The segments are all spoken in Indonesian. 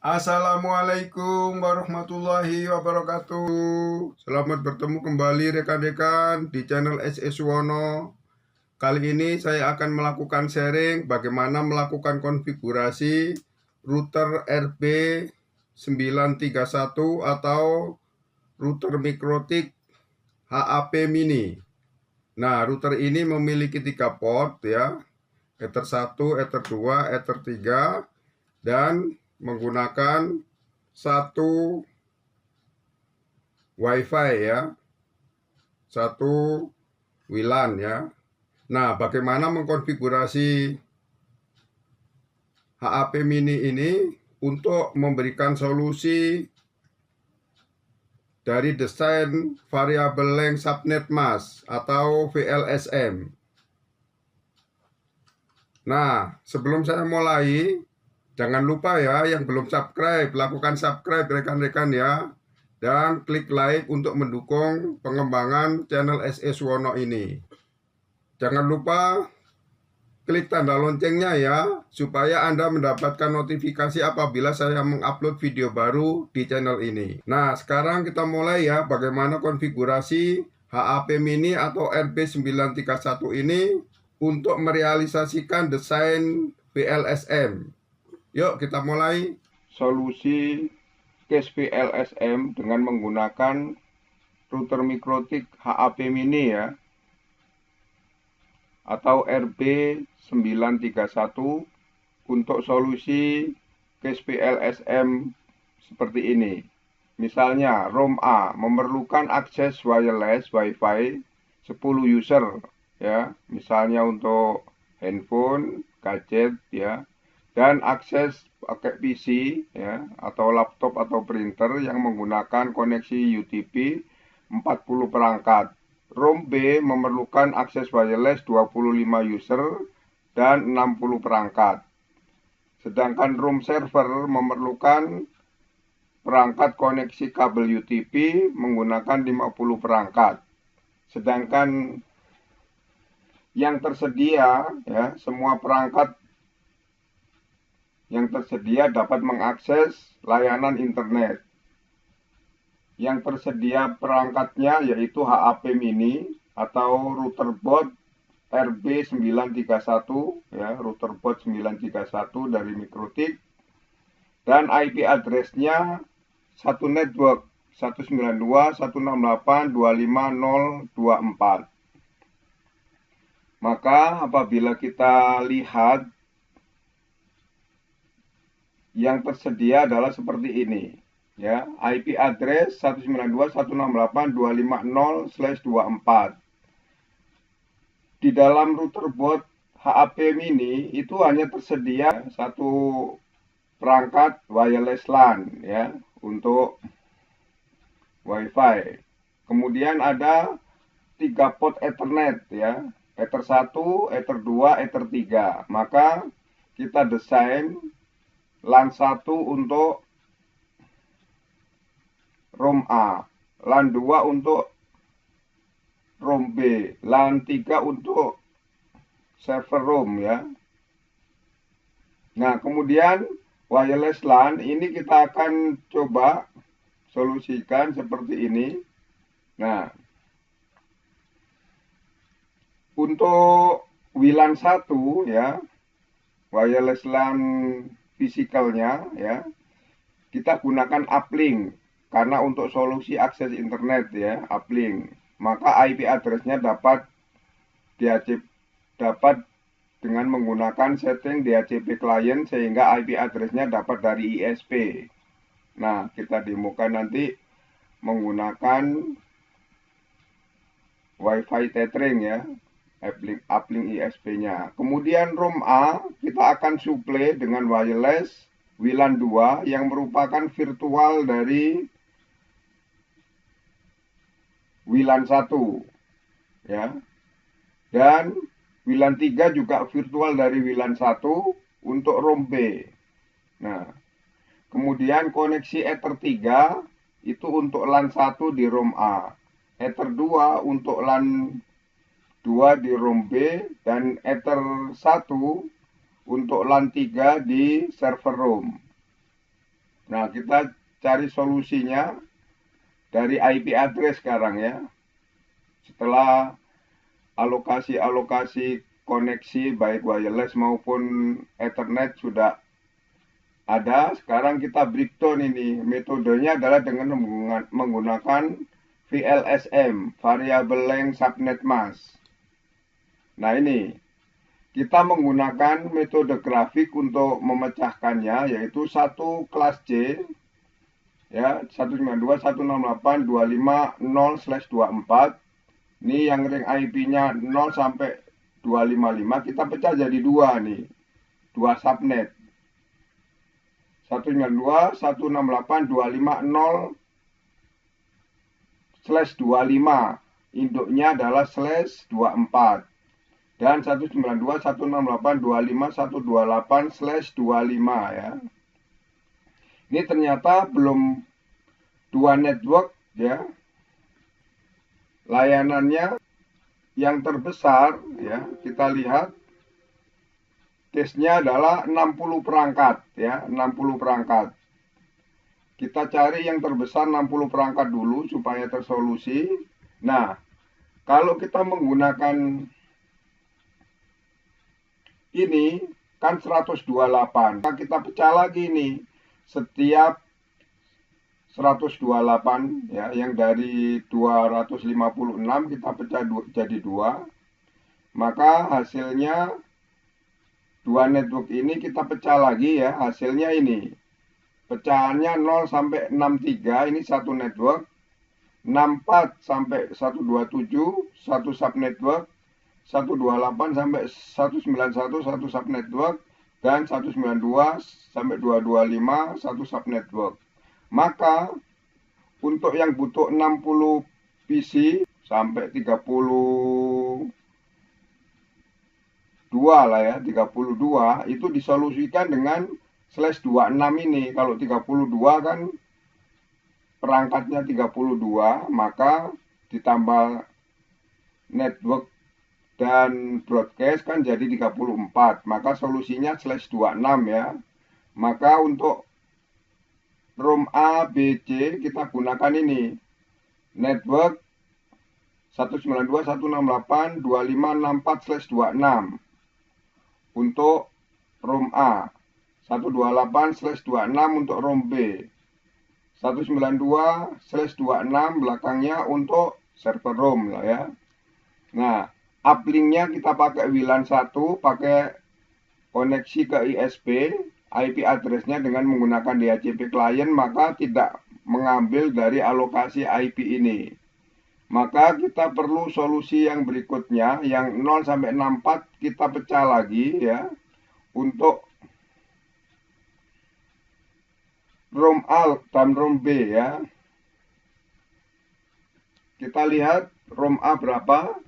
Assalamualaikum warahmatullahi wabarakatuh. Selamat bertemu kembali rekan-rekan di channel SS Wono. Kali ini saya akan melakukan sharing bagaimana melakukan konfigurasi router RB931 atau router Mikrotik HAP Mini. Nah, router ini memiliki 3 port ya. Ether 1, Ether 2, Ether 3 dan menggunakan satu WiFi ya, satu WLAN ya. Nah, bagaimana mengkonfigurasi HAP Mini ini untuk memberikan solusi dari desain variable length subnet mask atau VLSM. Nah, sebelum saya mulai, jangan lupa ya yang belum subscribe, lakukan subscribe rekan-rekan ya. Dan klik like untuk mendukung pengembangan channel SS Wono ini. Jangan lupa klik tanda loncengnya ya, supaya Anda mendapatkan notifikasi apabila saya mengupload video baru di channel ini. Nah, sekarang kita mulai ya, bagaimana konfigurasi HAP Mini atau RB931 ini untuk merealisasikan desain VLSM. Yuk kita mulai. Solusi case VLSM dengan menggunakan router Mikrotik HAP Mini ya, atau RB931 untuk solusi case VLSM seperti ini. Misalnya ROM A memerlukan akses wireless Wi-Fi 10 user ya, misalnya untuk handphone, gadget ya, dan akses pakai PC ya, atau laptop atau printer yang menggunakan koneksi UTP 40 perangkat. ROM B memerlukan akses wireless 25 user dan 60 perangkat. Sedangkan ROM server memerlukan perangkat koneksi kabel UTP menggunakan 50 perangkat. Sedangkan yang tersedia ya, semua perangkat yang tersedia dapat mengakses layanan internet. Yang tersedia perangkatnya yaitu HAP Mini atau router board RB931 ya, router board 931 dari Mikrotik, dan IP address-nya satu network 192.168.25.024. Maka apabila kita lihat, yang tersedia adalah seperti ini ya, IP address 192.168.250/24. Di dalam router board HAP Mini itu hanya tersedia satu perangkat wireless LAN ya, untuk WiFi. Kemudian ada 3 port Ethernet ya, Ether 1, Ether 2, Ether 3. Maka kita desain LAN 1 untuk ROM A, LAN 2 untuk ROM B, LAN 3 untuk server ROM ya. Nah, kemudian wireless LAN ini kita akan coba solusikan seperti ini. Nah, untuk WLAN 1 ya, wireless LAN fisikalnya ya, kita gunakan uplink karena untuk solusi akses internet ya, uplink. Maka IP address-nya dapat dengan menggunakan setting DHCP client sehingga IP address-nya dapat dari ISP. Nah, kita demokan nanti menggunakan WiFi tethering ya, uplink ISP-nya. Kemudian ROM A kita akan supply dengan wireless WLAN 2 yang merupakan virtual dari WLAN 1 ya. Dan WLAN 3 juga virtual dari WLAN 1 untuk ROM B. Nah, kemudian koneksi Ether 3 itu untuk LAN 1 di ROM A, Ether 2 untuk LAN 2 di ROM B, dan Ether 1 untuk LAN 3 di server ROM. Nah, kita cari solusinya dari IP address sekarang ya. Setelah alokasi koneksi baik wireless maupun Ethernet sudah ada, sekarang kita breakdown ini. Metodenya adalah dengan menggunakan VLSM, Variable Length Subnet Mask. Nah ini, kita menggunakan metode grafik untuk memecahkannya, yaitu satu kelas C, ya 192.168.250/24. Ini yang ring IP-nya 0 sampai 255, kita pecah jadi dua nih, dua subnet. 192.168.250/25, induknya adalah /24. Dan 192.168.25/25 ya. Ini ternyata belum dua network ya. Layanannya yang terbesar ya, kita lihat case-nya adalah 60 perangkat ya, 60 perangkat. Kita cari yang terbesar 60 perangkat dulu supaya tersolusi. Nah, kalau kita menggunakan ini kan 128. Nah, kita pecah lagi nih. Setiap 128 ya, yang dari 256 kita pecah jadi 2. Maka hasilnya dua network ini kita pecah lagi ya. Hasilnya ini. Pecahannya 0 sampai 63, ini satu network. 64 sampai 127, satu subnetwork. 128 sampai 191 satu subnetwork, dan 192 sampai 225 satu subnetwork. Maka untuk yang butuh 60 PC sampai 32 lah ya, 32 itu disolusikan dengan /26 ini. Kalau 32 kan perangkatnya 32, maka ditambah network dan broadcast kan jadi 34, maka solusinya /26 ya. Maka untuk ROM A, B, C kita gunakan ini, network 192.168.2564/26 untuk ROM A, 128/26 untuk ROM B, 192/26 belakangnya untuk server ROM lah ya. Nah, uplinknya kita pakai WLAN 1, pakai koneksi ke ISP, IP addressnya dengan menggunakan DHCP client, maka tidak mengambil dari alokasi IP ini. Maka kita perlu solusi yang berikutnya, yang 0 sampai 64 kita pecah lagi ya, untuk ROM A dan ROM B ya. Kita lihat ROM A berapa.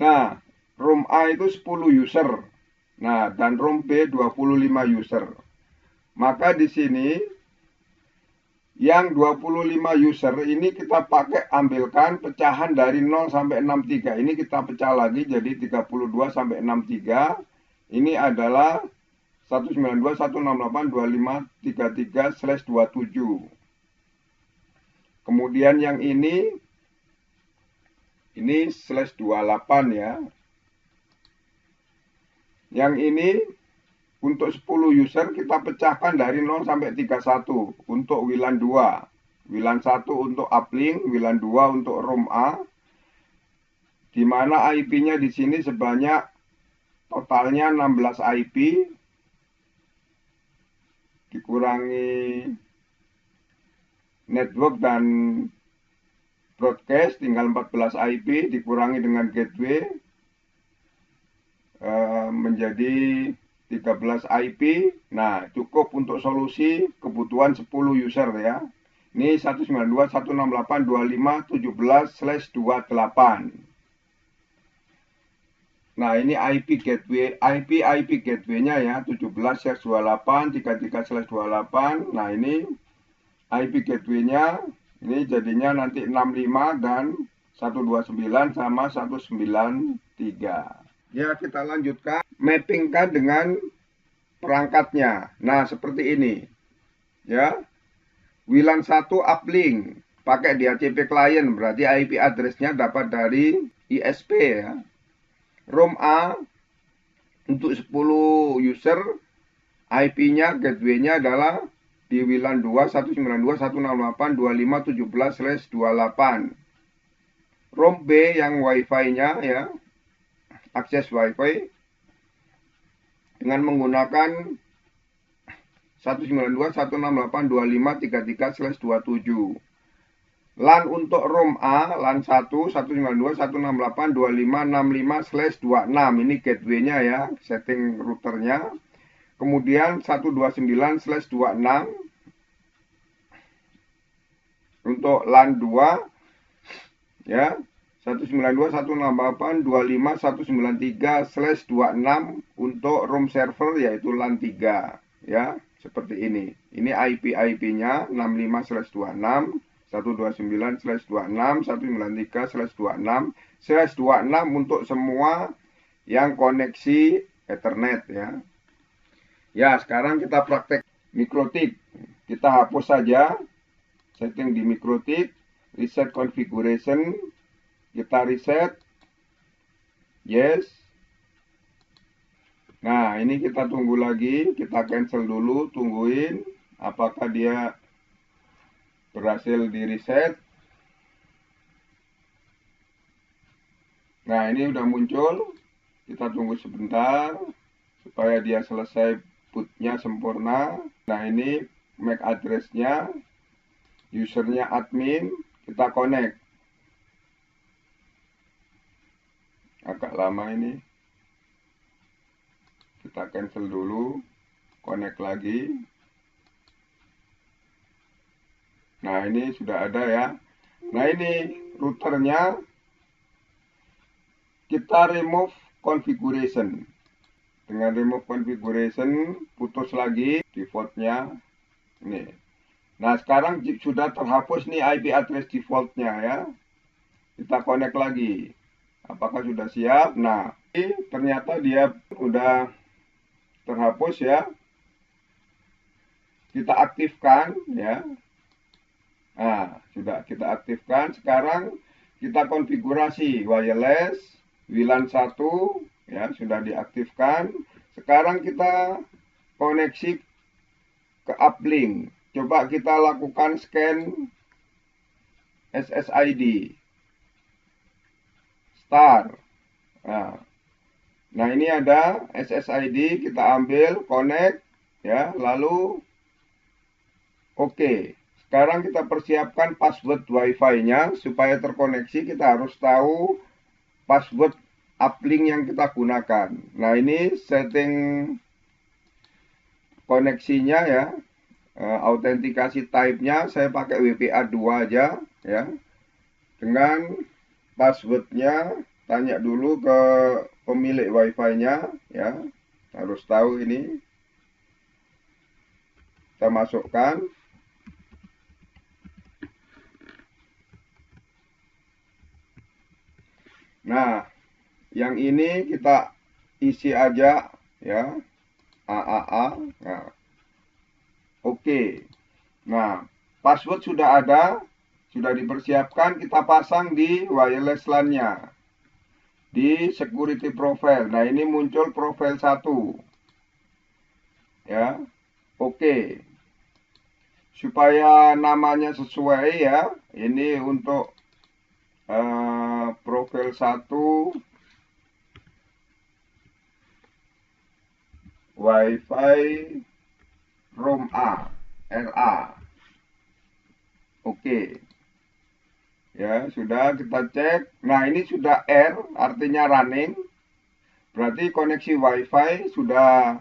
Nah, ROM A itu 10 user. Nah, dan ROM B 25 user. Maka di sini yang 25 user ini kita pakai ambilkan pecahan dari 0 sampai 63. Ini kita pecah lagi jadi 32 sampai 63. Ini adalah 192.168.2533/27. Kemudian yang ini /28 ya. Yang ini untuk 10 user kita pecahkan dari 0 sampai 31 untuk WLAN 2. WLAN 1 untuk uplink, WLAN 2 untuk ROM A. Di mana IP-nya di sini sebanyak totalnya 16 IP dikurangi network dan broadcast tinggal 14 IP dikurangi dengan gateway menjadi 13 IP. Nah, cukup untuk solusi kebutuhan 10 user ya. Ini 192.168.2517/28. Nah, ini IP gateway-nya ya, 17/28 Nah, ini IP gateway-nya. Ini jadinya nanti 65 dan 129 sama 193. Ya, kita lanjutkan. Mappingkan dengan perangkatnya. Nah, seperti ini. ya. WLAN 1 uplink pakai DHCP client, berarti IP address-nya dapat dari ISP ya. ROM A untuk 10 user, IP-nya gateway-nya adalah di WLAN 2 192.168.2517/28. ROM B yang Wi-Fi-nya ya, akses Wi-Fi dengan menggunakan 192.168.2533/27. LAN untuk ROM A, LAN 1 192.168.2565/26. Ini gateway-nya ya, setting routernya. Kemudian 129/26 untuk LAN 2 ya, 192.168.25.193/26 untuk room server yaitu LAN 3 ya, seperti ini. Ini IP-nya 65/26, 129/26, 193/26/26 untuk semua yang koneksi Ethernet ya. Ya, sekarang kita praktek mikrotik. Kita hapus saja setting di mikrotik, reset configuration, kita reset, yes. Nah, ini kita tunggu lagi, kita cancel dulu, tungguin apakah dia berhasil di reset. Nah, ini udah muncul, kita tunggu sebentar supaya dia selesai bootnya sempurna. Nah, ini MAC address-nya, usernya admin, kita connect. Agak lama ini, kita cancel dulu, connect lagi. Nah, ini sudah ada ya. Nah, ini routernya, kita remove configuration. Dengan remove configuration, putus lagi defaultnya. Ini. Nah, sekarang sudah terhapus nih IP address defaultnya ya. Kita connect lagi. Apakah sudah siap? Nah, ini ternyata dia udah terhapus ya. Kita aktifkan ya. Nah, sudah kita aktifkan. Sekarang kita konfigurasi wireless WLAN 1 ya, sudah diaktifkan. Sekarang kita koneksi ke uplink. Coba kita lakukan scan SSID start. Nah, ini ada SSID, kita ambil, connect ya, lalu oke. Sekarang kita persiapkan password Wi-Fi-nya supaya terkoneksi. Kita harus tahu password uplink yang kita gunakan. Nah, ini setting koneksinya ya, autentikasi type-nya saya pakai WPA 2 aja ya. Dengan passwordnya tanya dulu ke pemilik Wi-Fi-nya ya, harus tahu ini. Kita masukkan. Nah, yang ini kita isi aja ya, AAA. Nah, oke. Nah, password sudah ada, sudah dipersiapkan, kita pasang di wireless LAN-nya. Di security profile. Nah, ini muncul profile 1. Ya. Oke. Supaya namanya sesuai ya. Ini untuk profil 1 Wi-Fi ROM A RA. Oke. Ya, sudah kita cek. Nah, ini sudah R, artinya running. Berarti koneksi Wi-Fi sudah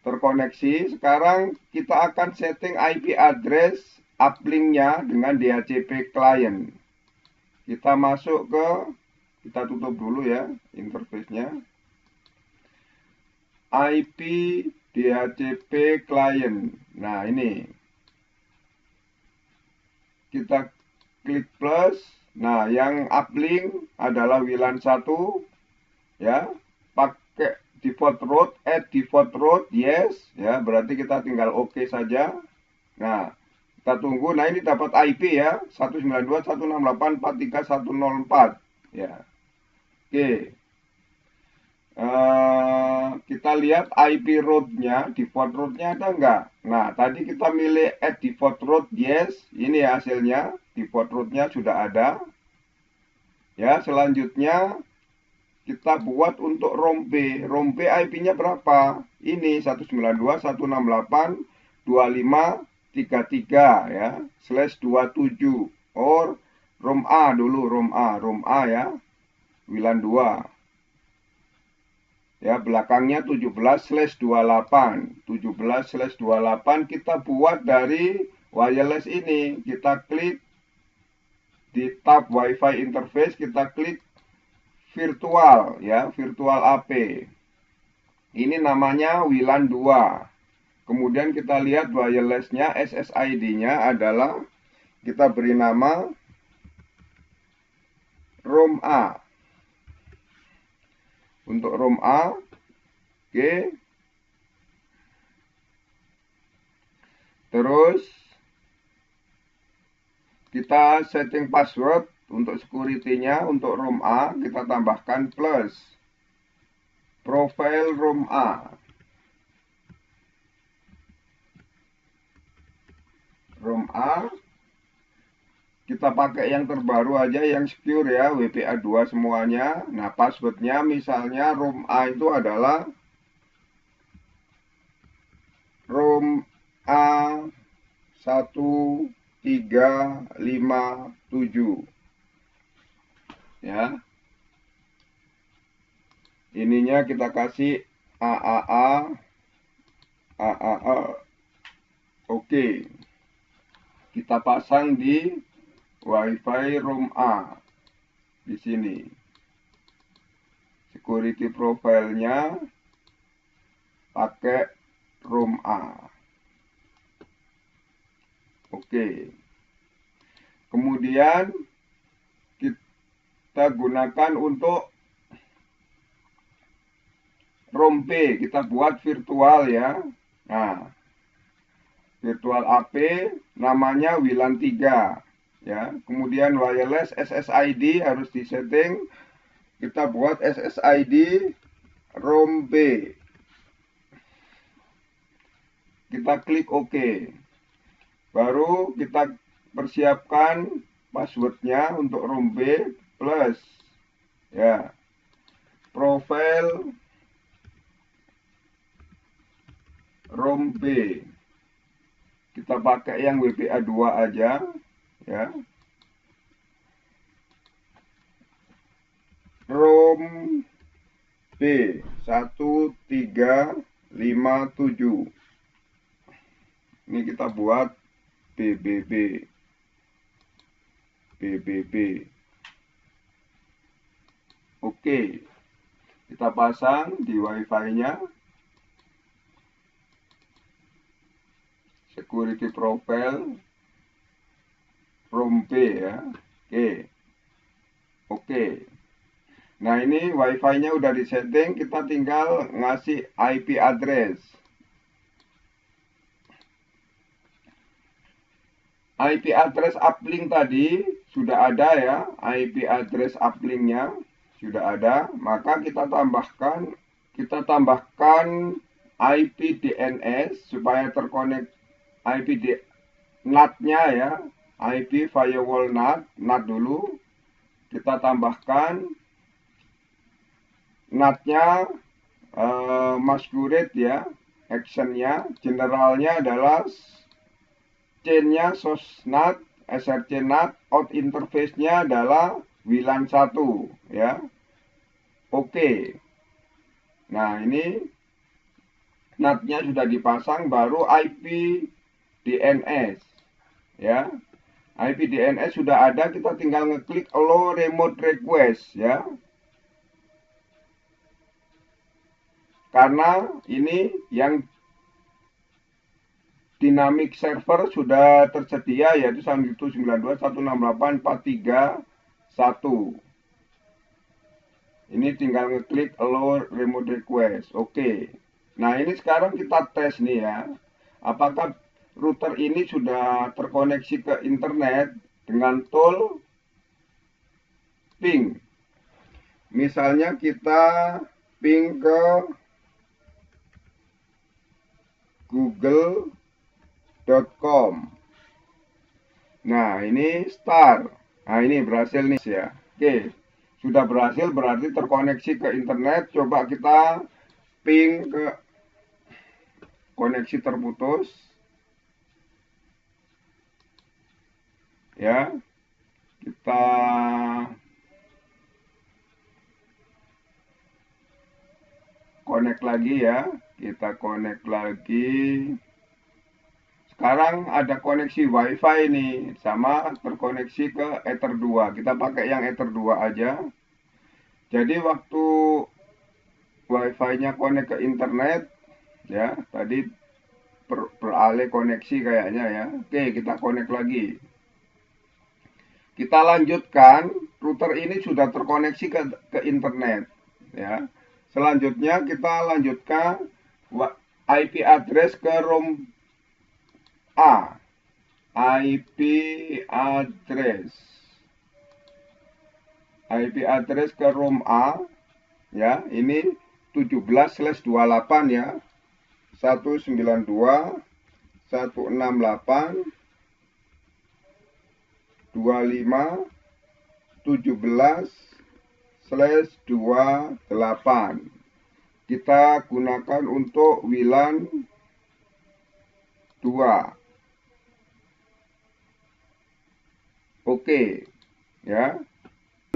terkoneksi. Sekarang kita akan setting IP address uplink-nya dengan DHCP client. Kita masuk ke, kita tutup dulu ya interface-nya. IP DHCP client. Nah, ini. Kita klik plus. Nah, yang uplink adalah WLAN 1 ya. Pakai default root, add default root, yes, ya, berarti kita tinggal oke saja. Nah, kita tunggu. Nah, ini dapat IP ya, 192.168.43.104, ya. Oke. Kita lihat IP root-nya, default root-nya ada nggak? Nah, tadi kita milih add default root, yes, ini ya hasilnya, default root-nya sudah ada. Ya, selanjutnya kita buat untuk ROM B. ROM B IP-nya berapa? Ini 192.168.25.33 ya, /27. Or ROM A dulu, ROM A ya, WLAN 2. Ya, belakangnya 17/28. 17/28 kita buat dari wireless ini. Kita klik di tab Wi-Fi interface, kita klik virtual ya, virtual AP. Ini namanya WLAN 2. Kemudian kita lihat wirelessnya, SSID-nya adalah kita beri nama ROM A. Untuk ROM A, oke. Terus kita setting password untuk security-nya. Untuk ROM A kita tambahkan plus profile ROM A. ROM A kita pakai yang terbaru aja, yang secure ya, WPA2 semuanya. Nah, passwordnya misalnya ROM A itu adalah ROM A 1357 ya. Ininya kita kasih AAA. Oke. Kita pasang di Wi-Fi ROM A di sini. Security profile-nya pakai ROM A. Oke. Kemudian kita gunakan untuk ROM B, kita buat virtual ya. Nah, virtual AP namanya WLAN 3 ya. Kemudian wireless SSID harus disetting. Kita buat SSID ROM B. Kita klik OK. Baru kita persiapkan passwordnya untuk ROM B plus ya, profile ROM B. Kita pakai yang WPA2 aja ya. ROM B 1357. Ini kita buat BBB. Oke. Kita pasang di Wi-Fi-nya. Security profile ROM B ya. Oke. Nah, ini Wi-Fi-nya udah disetting, kita tinggal ngasih IP address. IP address uplink tadi sudah ada ya, IP address uplinknya sudah ada, maka kita tambahkan IP DNS supaya terkonek IP NAT-nya ya, IP firewall NAT dulu. Kita tambahkan NAT-nya masquerade ya, action-nya, generalnya adalah chain-nya SOSNAT, SRC NAT, out interface-nya adalah WLAN 1 ya. Oke. Nah, ini NAT-nya sudah dipasang, baru IP DNS ya. IP DNS sudah ada, kita tinggal ngeklik allow remote request ya. Karena ini yang dynamic server sudah tersedia, yaitu 192.168.43.1. Ini tinggal ngeklik allow remote request. Oke. Nah, ini sekarang kita tes nih ya. Apakah router ini sudah terkoneksi ke internet dengan tool ping. Misalnya kita ping ke google.com. Nah, ini start. Nah, ini berhasil nih ya. Oke, sudah berhasil berarti terkoneksi ke internet. Coba kita ping ke koneksi terputus. Ya, kita connect lagi ya. Kita connect lagi. Sekarang ada koneksi WiFi nih, sama terkoneksi ke Ether 2. Kita pakai yang Ether 2 aja. Jadi waktu WiFi-nya connect ke internet, ya, tadi beralih koneksi kayaknya ya. Oke, kita connect lagi. Kita lanjutkan, router ini sudah terkoneksi ke internet, ya. Selanjutnya kita lanjutkan IP address ke room A. IP address ke room A ya, ini 17/28 ya. 192.168.17/28. Kita gunakan untuk WLAN 2. Oke, ya.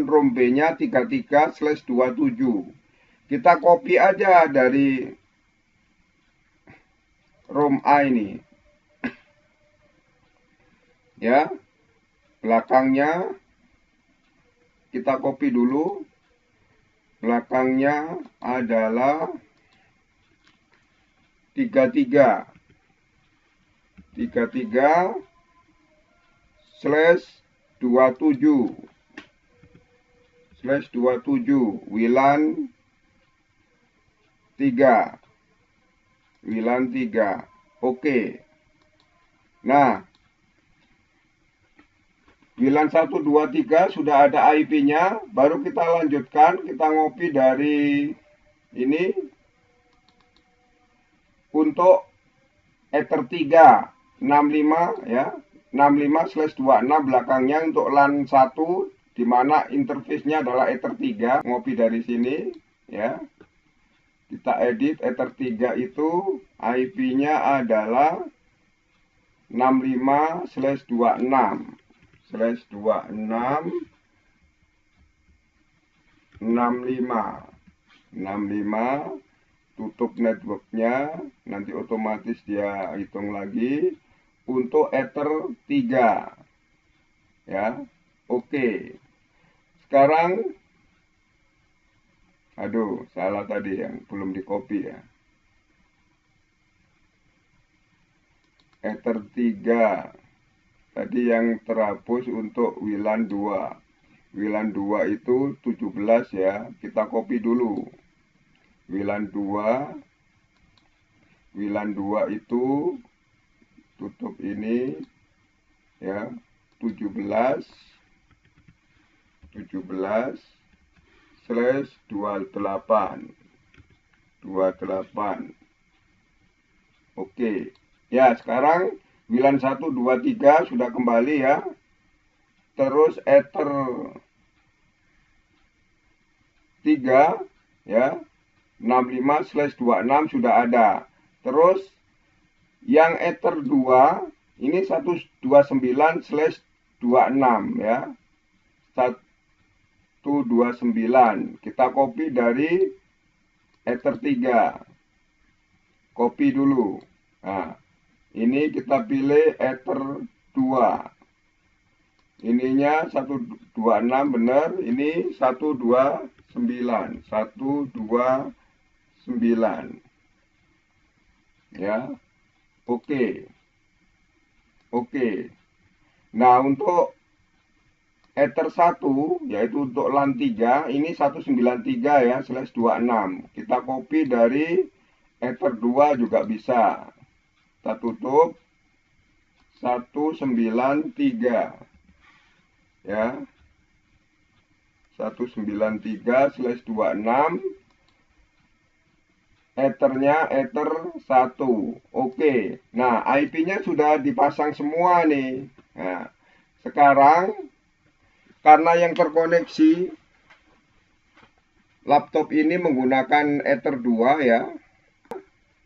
Room B-nya 33/27. Kita copy aja dari room A ini. Ya. Belakangnya kita copy dulu. Belakangnya adalah 33/27 WLAN 3. Oke. Nah, WLAN 1, 2, 3 sudah ada IP-nya. Baru kita lanjutkan. Kita ngopi dari ini untuk Ether 3 65 ya. 65/26 belakangnya untuk LAN 1, di mana interface-nya adalah Ether 3. Ngopi dari sini ya. Kita edit Ether 3 itu IP-nya adalah 65/26 65. Tutup networknya, nanti otomatis dia hitung lagi untuk Ether 3 ya. Oke, sekarang aduh, salah tadi yang belum di copy ya. Ether 3 tadi yang terhapus untuk WLAN 2. WLAN 2 itu 17 ya. Kita copy dulu. WLAN 2 itu tutup ini ya. 17/28. Oke. Ya, sekarang WLAN 1, 2, 3 sudah kembali ya. Terus Ether 3 ya. 65/26 sudah ada. Terus yang Ether 2 ini 129/26 ya. 129. Kita copy dari Ether 3. Copy dulu. Nah, ini kita pilih Ether 2. Ininya 126 benar, ini 129. 129. Ya. Oke. Oke. Nah, untuk Ether 1 yaitu untuk LAN 3 ini 193 ya /26. Kita copy dari Ether 2 juga bisa. Kita tutup 193 ya. 193/26. Ethernya Ether 1. Oke. Nah, IP-nya sudah dipasang semua nih. Nah, sekarang karena yang terkoneksi laptop ini menggunakan Ether 2 ya.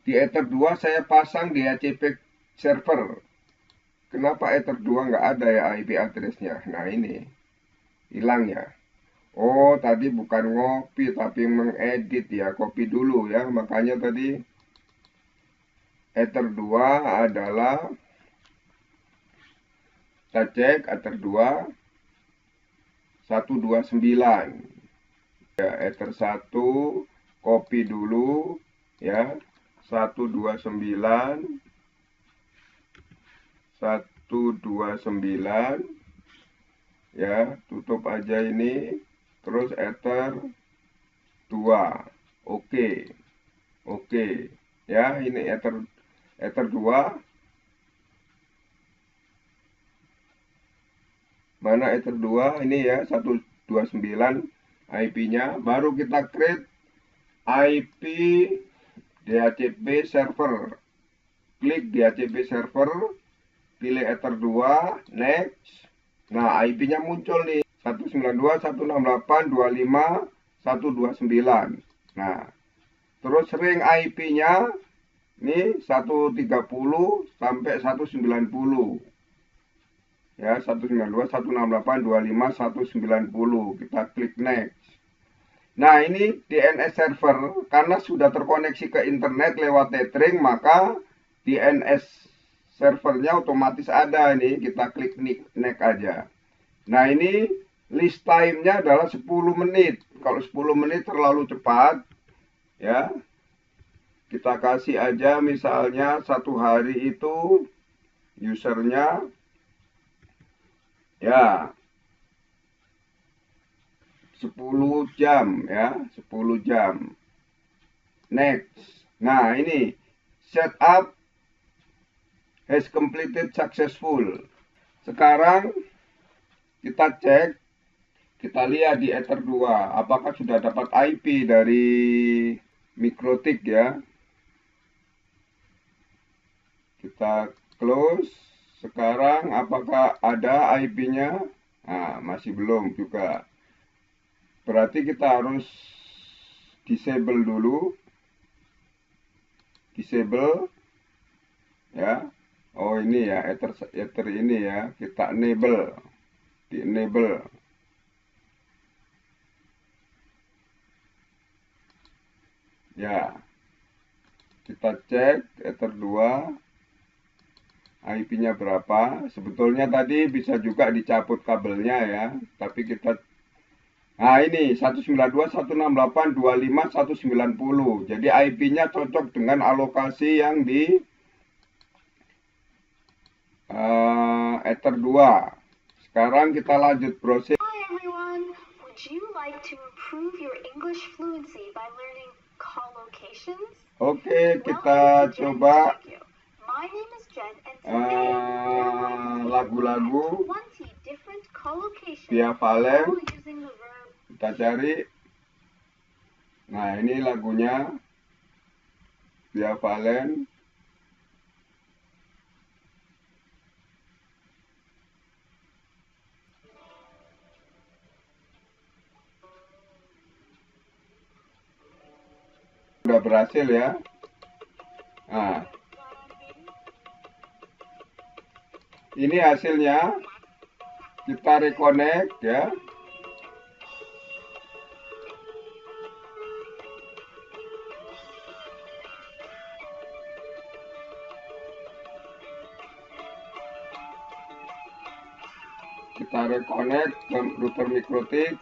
Di Ether 2 saya pasang DHCP server. Kenapa Ether 2 nggak ada ya IP address-nya? Nah, ini hilang ya. Oh, tadi bukan ngopi tapi mengedit ya. Copy dulu ya. Makanya tadi Ether 2 adalah, kita cek Ether 2 129 ya. Ether 1 copy dulu ya. 129 ya, tutup aja ini. Terus Ether 2. Oke. Oke. Ya, ini Ether 2. Mana Ether 2? Ini ya, 129 IP-nya. Baru kita create IP DHCP server. Klik DHCP server, pilih Ether 2, next. Nah, IP-nya muncul nih. 192.168.25.129. Nah, terus ring IP-nya ini 130 sampai 190. Ya, 192.168.25.190. Kita klik next. Nah, ini DNS server karena sudah terkoneksi ke internet lewat tethering, maka DNS servernya otomatis ada nih. Kita klik next aja. Nah, ini list time-nya adalah 10 menit. Kalau 10 menit terlalu cepat, ya, kita kasih aja misalnya 1 hari itu usernya, ya, 10 jam, ya, 10 jam. Next. Nah, ini setup has completed successful. Sekarang kita cek, kita lihat di Ether 2 apakah sudah dapat IP dari MikroTik ya. Kita close. Sekarang apakah ada IP-nya? Nah, masih belum juga. Berarti kita harus disable dulu. Disable ya. Oh, ini ya Ether ini ya. Kita enable. Di enable. Ya. Kita cek Ether 2 IP-nya berapa. Sebetulnya tadi bisa juga dicabut kabelnya ya. Tapi kita, nah ini 192.168.25.190. Jadi IP-nya cocok dengan alokasi yang di Ether 2. Sekarang kita lanjut proses. Hi everyone. Would you like to improve your English fluency by learning collocations? Oke, kita coba My name is Jen and today lagu-lagu 20 different collocations via Valen. all using the verb. Kita cari. Nah, ini lagunya via Valen. Udah berhasil ya. Nah, ini hasilnya. Kita reconnect ya. Kita reconnect ke router MikroTik.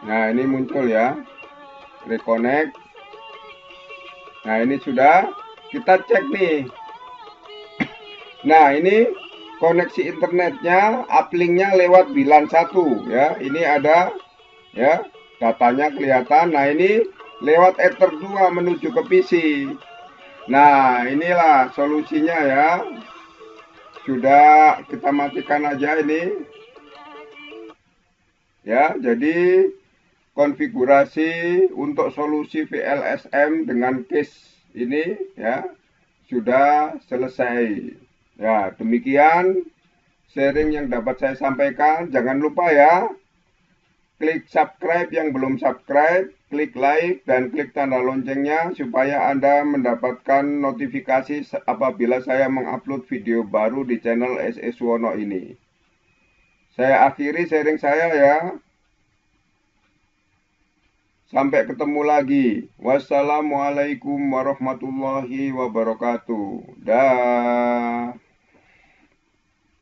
Nah, ini muncul ya. Reconnect. Nah, ini sudah. Kita cek nih. Nah, ini koneksi internetnya, uplinknya lewat bilan 1 ya. Ini ada ya, datanya kelihatan. Nah, ini lewat Ether 2 menuju ke PC. Nah, inilah solusinya ya. Sudah, kita matikan aja ini. Ya, jadi konfigurasi untuk solusi VLSM dengan case ini ya sudah selesai. Ya, demikian sharing yang dapat saya sampaikan. Jangan lupa ya, klik subscribe yang belum subscribe, klik like, dan klik tanda loncengnya supaya Anda mendapatkan notifikasi apabila saya mengupload video baru di channel SE Suwono ini. Saya akhiri sharing saya ya. Sampai ketemu lagi. Wassalamualaikum warahmatullahi wabarakatuh. Dah.